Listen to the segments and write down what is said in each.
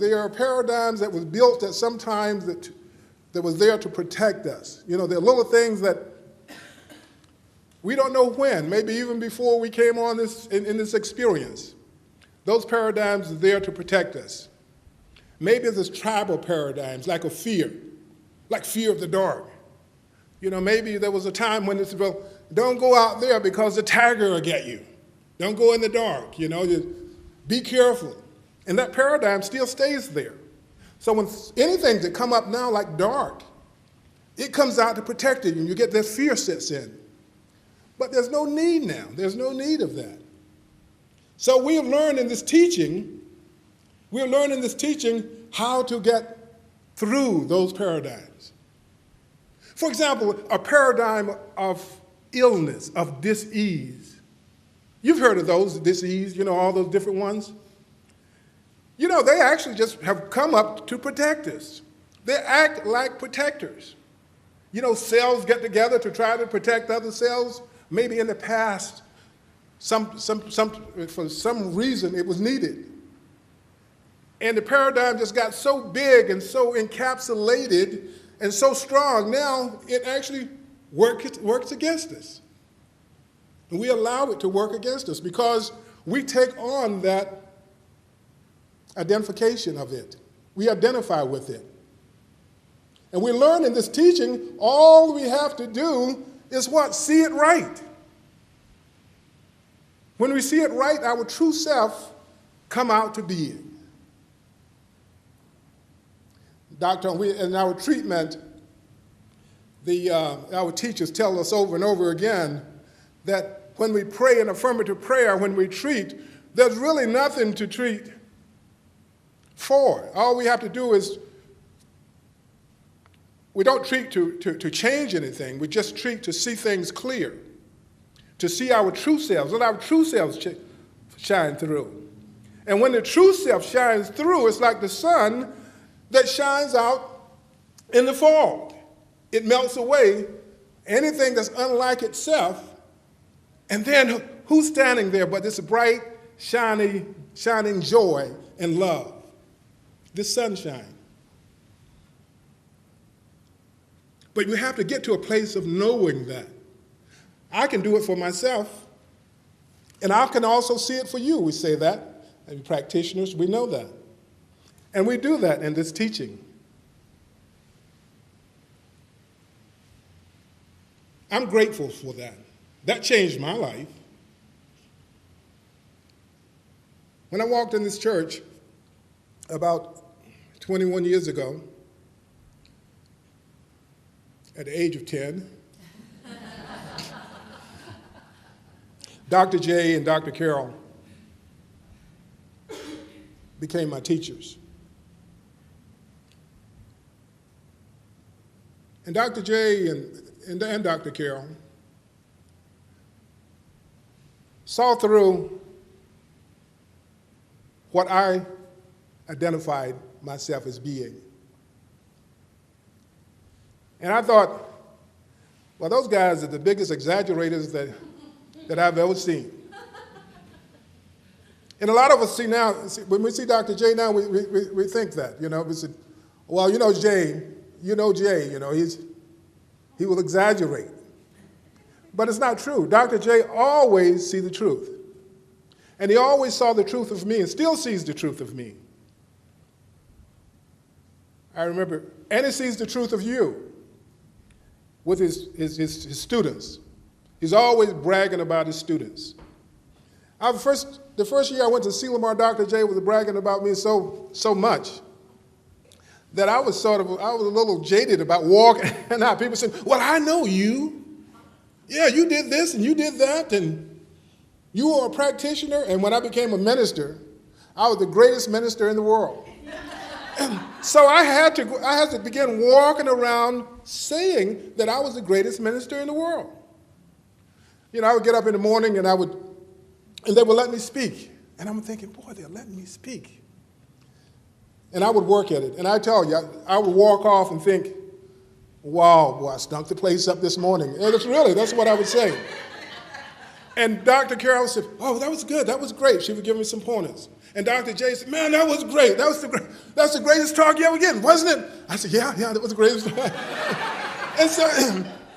there are paradigms that was built at some time that was there to protect us. You know, there are little things that we don't know when, maybe even before we came on this in this experience. Those paradigms are there to protect us. Maybe there's tribal paradigms, like a fear, like fear of the dark. You know, maybe there was a time when it's, well, don't go out there because the tiger will get you. Don't go in the dark, you know, just be careful. And that paradigm still stays there. So when anything that come up now like dark, it comes out to protect you, and you get that fear sets in. But there's no need now. There's no need of that. So we have learned in this teaching, how to get through those paradigms. For example, a paradigm of illness, of dis-ease. You've heard of those, dis-ease, you know, all those different ones. You know, they actually just have come up to protect us. They act like protectors. You know, cells get together to try to protect other cells. Maybe in the past, for some reason, it was needed. And the paradigm just got so big and so encapsulated and so strong, now it actually works against us. And we allow it to work against us because we take on that identification of it. We identify with it. And we learn in this teaching, all we have to do is what? See it right. When we see it right, our true self come out to being. Doctor, in our treatment, our teachers tell us over and over again that when we pray an affirmative prayer, when we treat, there's really nothing to treat for. All we have to do is, we don't treat to change anything, we just treat to see things clear, to see our true selves, let our true selves shine through. And when the true self shines through, it's like the sun that shines out in the fog. It melts away anything that's unlike itself, and then who's standing there but this bright, shining joy and love, this sunshine. But you have to get to a place of knowing that. I can do it for myself, and I can also see it for you. We say that, and practitioners, we know that. And we do that in this teaching. I'm grateful for that. That changed my life. When I walked in this church about 21 years ago, at the age of 10, Dr. J and Dr. Carroll became my teachers. And Dr. J and Dr. Carroll saw through what I identified myself as being. And I thought, well, those guys are the biggest exaggerators that I've ever seen. And a lot of us see now, when we see Dr. J now, we think that, you know, we say, well, you know Jay, you know, he will exaggerate. But it's not true. Dr. J always sees the truth. And he always saw the truth of me and still sees the truth of me. I remember, and he sees the truth of you with his students. He's always bragging about his students. The first year I went to Selamar, Dr. J was bragging about me so much that I was a little jaded about walking out. People said, well, I know you. Yeah, you did this and you did that, and you were a practitioner. And when I became a minister, I was the greatest minister in the world. And so I had to begin walking around saying that I was the greatest minister in the world. You know, I would get up in the morning and they would let me speak. And I'm thinking, boy, they're letting me speak. And I would work at it. And I tell you, I would walk off and think, wow, boy, I stunk the place up this morning. And that's what I would say. And Dr. Carol said, oh, that was good. That was great. She would give me some pointers. And Dr. J said, man, that was great. That's the greatest talk you ever given, wasn't it? I said, yeah, that was the greatest talk. And so,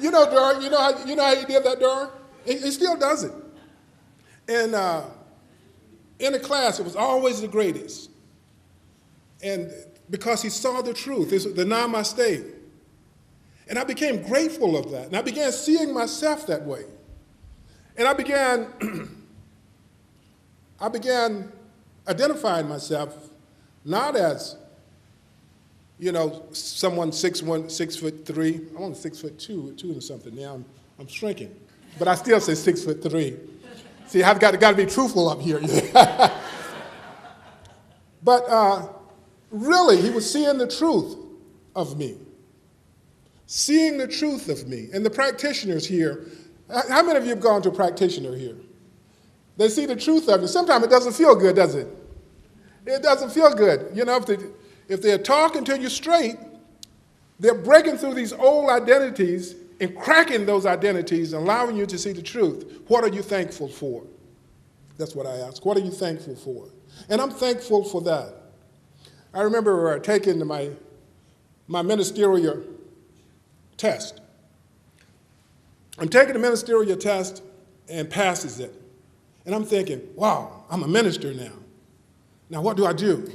Dora, you know how he did that, Dora? He still does it. And in the class, it was always the greatest. And because he saw the truth, it's the namaste. And I became grateful of that. And I began seeing myself that way. And I began identifying myself not as, someone 6'1", 6'3". I'm only 6'2", 2 or something now. I'm shrinking, but I still say 6'3". See, I've got to be truthful up here. But really, he was seeing the truth of me. Seeing the truth of me. And the practitioners here, how many of you have gone to a practitioner here? They see the truth of you. Sometimes it doesn't feel good, does it? It doesn't feel good. If they're talking to you straight, they're breaking through these old identities and cracking those identities and allowing you to see the truth. What are you thankful for? That's what I ask. What are you thankful for? And I'm thankful for that. I remember taking my ministerial test. I'm taking the ministerial test and passes it. And I'm thinking, wow, I'm a minister now. Now what do I do?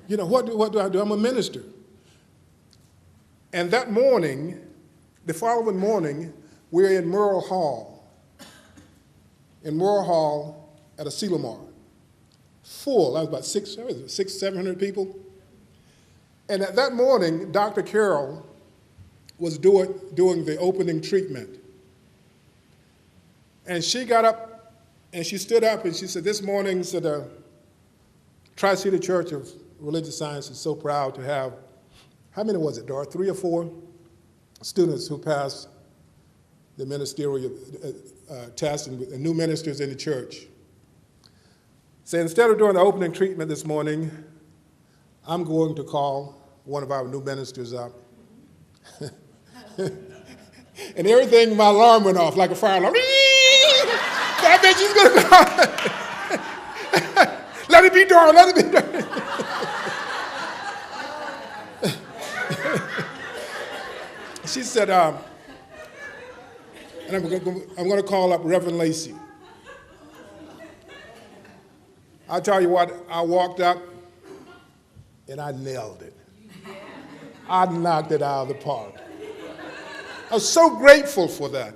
What do I do? I'm a minister. And that morning, the following morning, we're in Merle Hall. In Merle Hall at a Selamar. Full, that was about 700 people. And at that morning, Dr. Carroll was doing the opening treatment. And she got up, and she stood up, and she said, this morning, Tri-City Church of Religious Science is so proud to have, how many was it, Dora? 3 or 4 students who passed the ministerial test and new ministers in the church. So instead of doing the opening treatment this morning, I'm going to call one of our new ministers up. And everything, my alarm went off like a fire alarm. I bet she's going to let it be Dora, let it be Dora. She said, and I'm going to call up Reverend Lacy. I tell you what, I walked up and I nailed it. I knocked it out of the park. I was so grateful for that.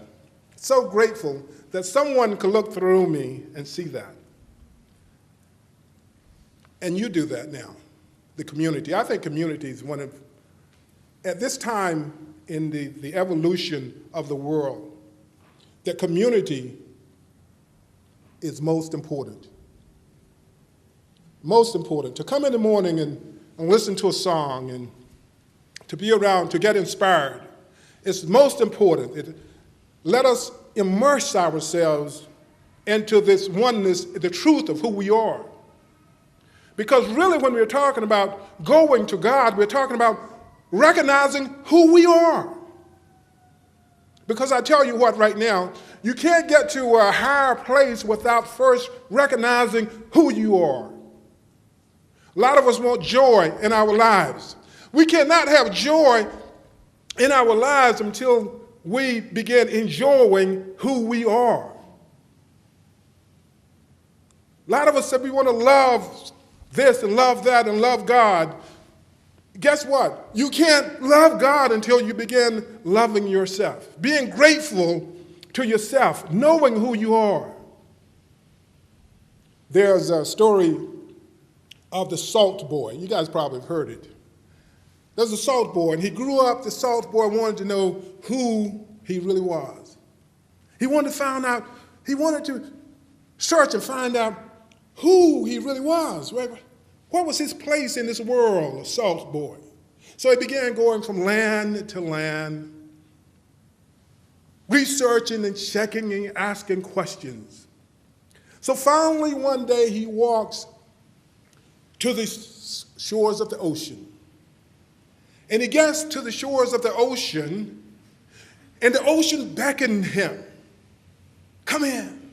So grateful that someone could look through me and see that. And you do that now, the community. I think community is one of, at this time in the evolution of the world, that community is most important. Most important. To come in the morning and listen to a song and to be around, to get inspired, it's most important. Let us immerse ourselves into this oneness, the truth of who we are. Because really when we're talking about going to God, we're talking about recognizing who we are. Because I tell you what right now, you can't get to a higher place without first recognizing who you are. A lot of us want joy in our lives. We cannot have joy in our lives until we begin enjoying who we are. A lot of us said we want to love this and love that and love God. Guess what? You can't love God until you begin loving yourself, being grateful to yourself, knowing who you are. There's a story of the Salt Boy. You guys probably have heard it. There's a Salt Boy, and he grew up, the Salt Boy wanted to know who he really was. He wanted to find out, he wanted to search and find out who he really was. Right? What was his place in this world, a Salt Boy? So he began going from land to land, researching and checking and asking questions. So finally one day he walks to the shores of the ocean. And he gets to the shores of the ocean, and the ocean beckoned him. Come in.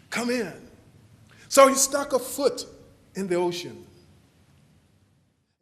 Come in. So he stuck a foot in the ocean.